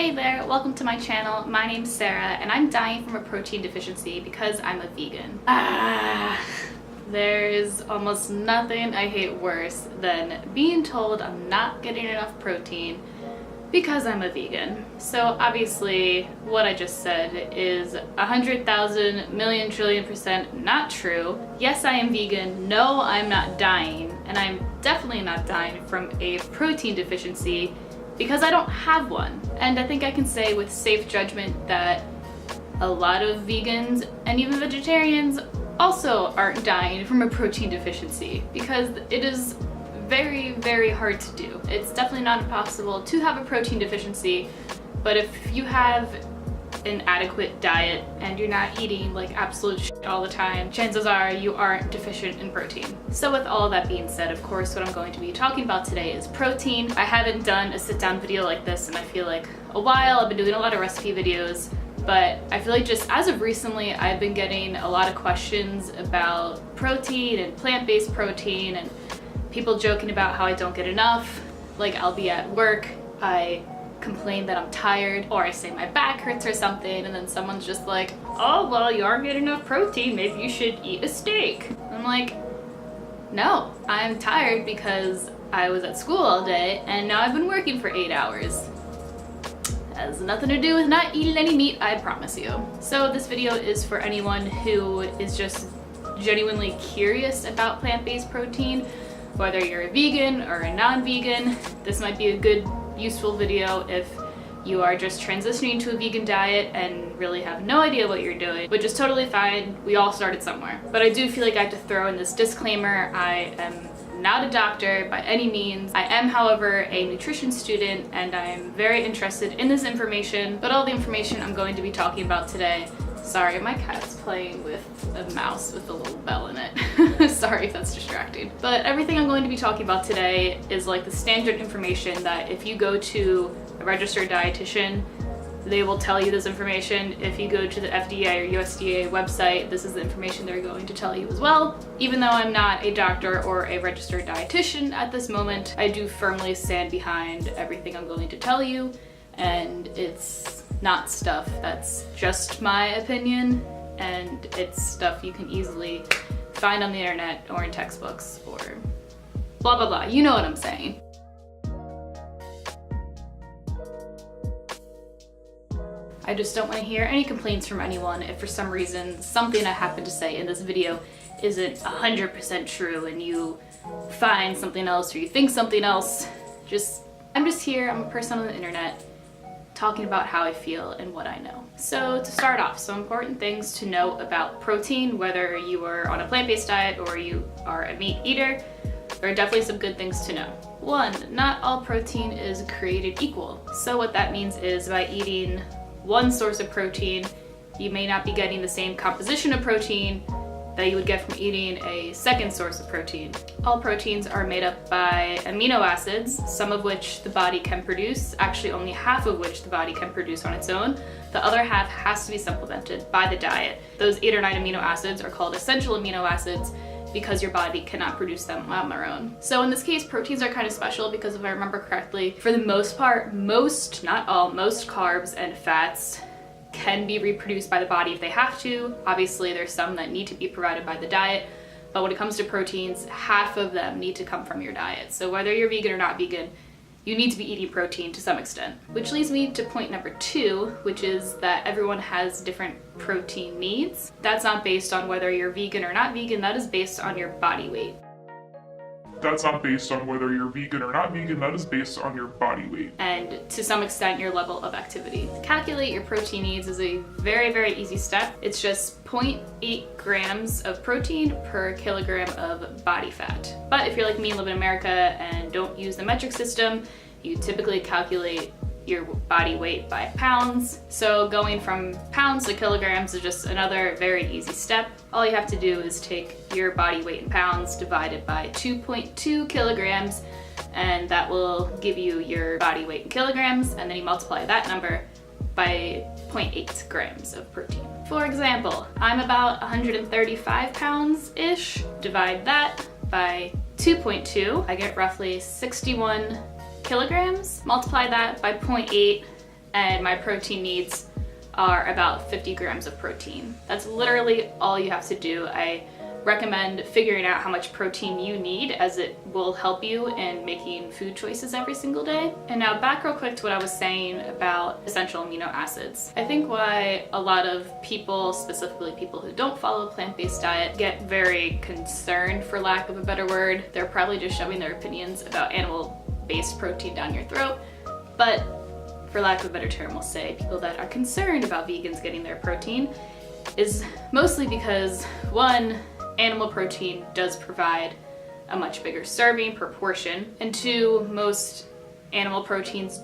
Hey there, welcome to my channel. My name's Sarah and I'm dying from a protein deficiency because I'm a vegan. There's almost nothing I hate worse than being told I'm not getting enough protein because I'm a vegan. So obviously what I just said is 100,000 million trillion % not true. Yes, I am vegan. No, I'm not dying. And I'm definitely not dying from a protein deficiency because I don't have one. And I think I can say with safe judgment that a lot of vegans and even vegetarians also aren't dying from a protein deficiency because it is very, very hard to do. It's definitely not impossible to have a protein deficiency, but if you have an adequate diet and you're not eating like absolute shit all the time, chances are you aren't deficient in protein. So with all of that being said, of course, what I'm going to be talking about today is protein. I haven't done a sit-down video like this in I feel like a while. I've been doing a lot of recipe videos, but I feel like just as of recently, I've been getting a lot of questions about protein and plant-based protein and people joking about how I don't get enough. Like I'll be at work, I complain that I'm tired, or I say my back hurts or something, and then someone's just like, oh, well, you aren't getting enough protein, maybe you should eat a steak. I'm like, no, I'm tired because I was at school all day and now I've been working for 8 hours. Has nothing to do with not eating any meat, I promise you. So this video is for anyone who is just genuinely curious about plant-based protein, whether you're a vegan or a non-vegan. This might be a good, useful video if you are just transitioning to a vegan diet and really have no idea what you're doing, which is totally fine. We all started somewhere. But I do feel like I have to throw in this disclaimer. I am not a doctor by any means. I am, however, a nutrition student and I'm very interested in this information, but all the information I'm going to be talking about today. Sorry, my cat's playing with a mouse with a little bell in it. Sorry if that's distracting. But everything I'm going to be talking about today is like the standard information that if you go to a registered dietitian, they will tell you this information. If you go to the FDA or USDA website, this is the information they're going to tell you as well. Even though I'm not a doctor or a registered dietitian at this moment, I do firmly stand behind everything I'm going to tell you, and it's not stuff that's just my opinion, and it's stuff you can easily find on the internet or in textbooks or blah blah blah. You know what I'm saying. I just don't want to hear any complaints from anyone if for some reason something I happen to say in this video isn't 100% true and you find something else or you think something else. I'm just here, I'm a person on the internet talking about how I feel and what I know. So to start off, some important things to know about protein, whether you are on a plant-based diet or you are a meat eater, there are definitely some good things to know. One, not all protein is created equal. So what that means is by eating one source of protein, you may not be getting the same composition of protein that you would get from eating a second source of protein. All proteins are made up by amino acids, some of which the body can produce, actually only half of which the body can produce on its own. The other half has to be supplemented by the diet. Those 8 or 9 amino acids are called essential amino acids because your body cannot produce them on their own. So in this case, proteins are kind of special because if I remember correctly, for the most part, most, not all, most carbs and fats can be reproduced by the body if they have to. Obviously, there's some that need to be provided by the diet, but when it comes to proteins, half of them need to come from your diet. So whether you're vegan or not vegan, you need to be eating protein to some extent. Which leads me to point number 2, which is that everyone has different protein needs. That's not based on whether you're vegan or not vegan, that is based on your body weight. That's not based on whether you're vegan or not vegan, that is based on your body weight. And to some extent, your level of activity. To calculate your protein needs is a very, very easy step. It's just 0.8 grams of protein per kilogram of body fat. But if you're like me and live in America and don't use the metric system, you typically calculate your body weight by pounds. So going from pounds to kilograms is just another very easy step. All you have to do is take your body weight in pounds divided by 2.2 kilograms, and that will give you your body weight in kilograms, and then you multiply that number by 0.8 grams of protein. For example, I'm about 135 pounds-ish. Divide that by 2.2, I get roughly 61 kilograms. Multiply that by 0.8, and my protein needs are about 50 grams of protein. That's literally all you have to do. I recommend figuring out how much protein you need, as it will help you in making food choices every single day. And now back real quick to what I was saying about essential amino acids. I think why a lot of people, specifically people who don't follow a plant-based diet, get very concerned, for lack of a better word. They're probably just shoving their opinions about animal-based protein down your throat. But for lack of a better term, we'll say people that are concerned about vegans getting their protein is mostly because, one, animal protein does provide a much bigger serving per portion, and two, most animal proteins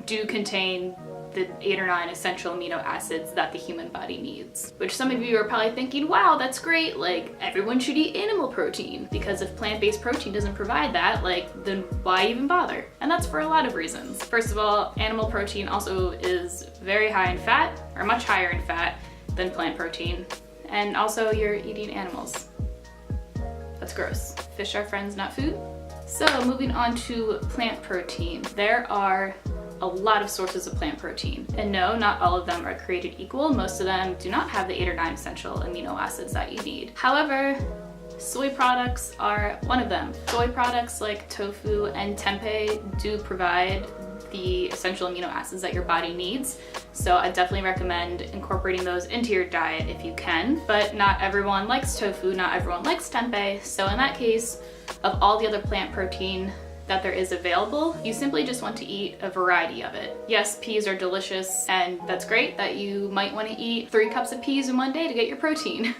do contain the 8 or 9 essential amino acids that the human body needs. Which some of you are probably thinking, wow, that's great, like everyone should eat animal protein, because if plant-based protein doesn't provide that, like, then why even bother? And that's for a lot of reasons. First of all, animal protein also is very high in fat, or much higher in fat than plant protein. And also, you're eating animals. That's gross. Fish are friends, not food. So moving on to plant protein. There are a lot of sources of plant protein. And no, not all of them are created equal. Most of them do not have the 8 or 9 essential amino acids that you need. However, soy products are one of them. Soy products like tofu and tempeh do provide the essential amino acids that your body needs. So I definitely recommend incorporating those into your diet if you can, but not everyone likes tofu, not everyone likes tempeh. So in that case, of all the other plant protein that there is available, you simply just want to eat a variety of it. Yes, peas are delicious, and that's great that you might want to eat 3 cups of peas in one day to get your protein.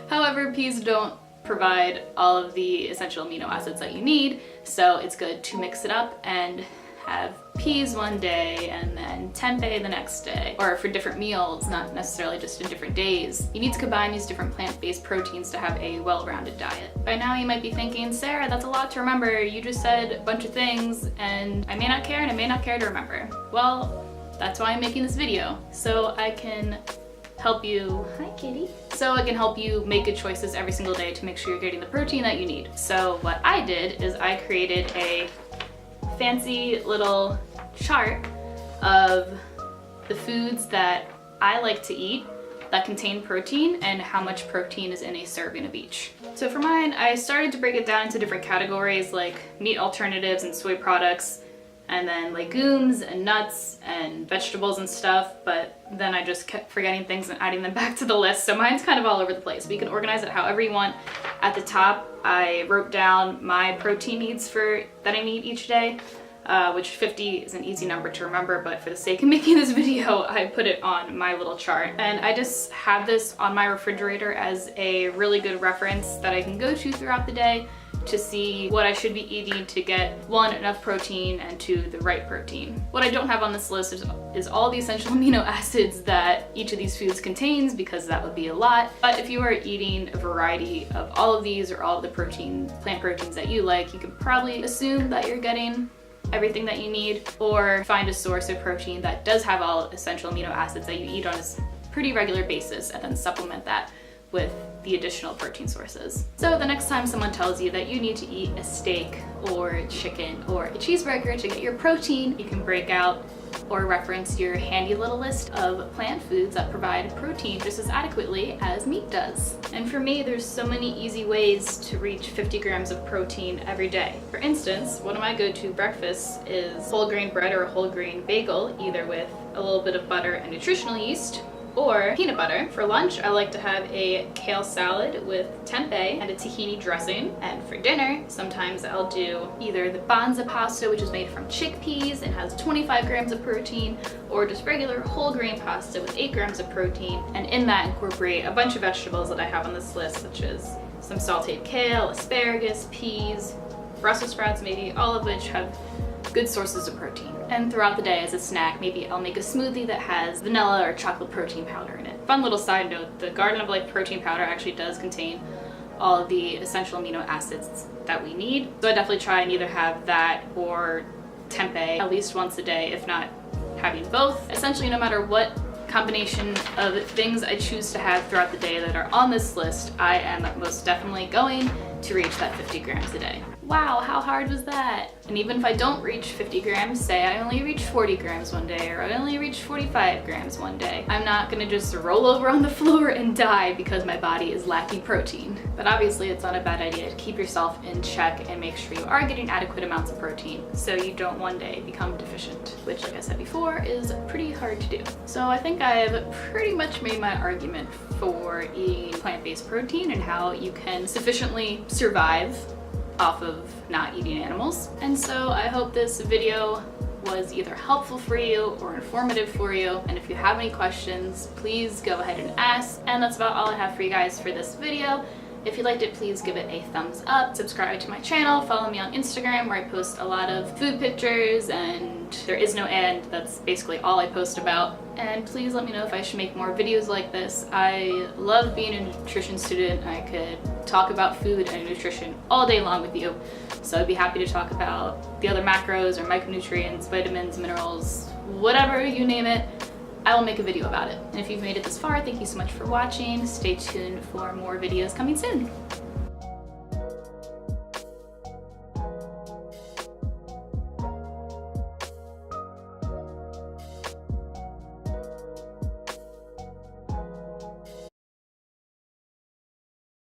However, peas don't provide all of the essential amino acids that you need, so it's good to mix it up and have peas one day and then tempeh the next day, or for different meals, not necessarily just in different days. You need to combine these different plant-based proteins to have a well-rounded diet. By now you might be thinking, Sarah, that's a lot to remember. You just said a bunch of things and I may not care and I may not care to remember. Well, that's why I'm making this video, so I can help you, hi kitty, so I can help you make good choices every single day to make sure you're getting the protein that you need. So what I did is I created a fancy little chart of the foods that I like to eat that contain protein and how much protein is in a serving of each. So for mine, I started to break it down into different categories like meat alternatives and soy products, and then legumes and nuts and vegetables and stuff, but then I just kept forgetting things and adding them back to the list, so mine's kind of all over the place. But you can organize it however you want. At the top, I wrote down my protein needs that I need each day, which 50 is an easy number to remember, but for the sake of making this video, I put it on my little chart. And I just have this on my refrigerator as a really good reference that I can go to throughout the day to see what I should be eating to get, 1, enough protein, and 2, the right protein. What I don't have on this list is all the essential amino acids that each of these foods contains, because that would be a lot. But if you are eating a variety of all of these or all of the plant proteins that you like, you can probably assume that you're getting everything that you need, or find a source of protein that does have all essential amino acids that you eat on a pretty regular basis, and then supplement that with the additional protein sources. So the next time someone tells you that you need to eat a steak or chicken or a cheeseburger to get your protein, you can break out or reference your handy little list of plant foods that provide protein just as adequately as meat does. And for me, there's so many easy ways to reach 50 grams of protein every day. For instance, one of my go-to breakfasts is whole grain bread or a whole grain bagel, either with a little bit of butter and nutritional yeast, or peanut butter. For lunch, I like to have a kale salad with tempeh and a tahini dressing. And for dinner, sometimes I'll do either the banza pasta, which is made from chickpeas and has 25 grams of protein, or just regular whole grain pasta with 8 grams of protein. And in that, incorporate a bunch of vegetables that I have on this list, such as some sauteed kale, asparagus, peas, Brussels sprouts maybe, all of which have good sources of protein. And throughout the day as a snack, maybe I'll make a smoothie that has vanilla or chocolate protein powder in it. Fun little side note, the Garden of Life protein powder actually does contain all of the essential amino acids that we need. So I definitely try and either have that or tempeh at least once a day, if not having both. Essentially, no matter what combination of things I choose to have throughout the day that are on this list, I am most definitely going to reach that 50 grams a day. wow, how hard was that? And even if I don't reach 50 grams, say I only reach 40 grams one day, or I only reach 45 grams one day, I'm not gonna just roll over on the floor and die because my body is lacking protein. But obviously it's not a bad idea to keep yourself in check and make sure you are getting adequate amounts of protein so you don't one day become deficient, which, like I said before, is pretty hard to do. So I think I've pretty much made my argument for eating plant-based protein and how you can sufficiently survive off of not eating animals. And so I hope this video was either helpful for you or informative for you. And if you have any questions, please go ahead and ask. And that's about all I have for you guys for this video. If you liked it, please give it a thumbs up, subscribe to my channel, follow me on Instagram where I post a lot of food pictures and there is no end. That's basically all I post about. And please let me know if I should make more videos like this. I love being a nutrition student. I could talk about food and nutrition all day long with you. So I'd be happy to talk about the other macros or micronutrients, vitamins, minerals, whatever you name it. I will make a video about it. And if you've made it this far, thank you so much for watching. Stay tuned for more videos coming soon.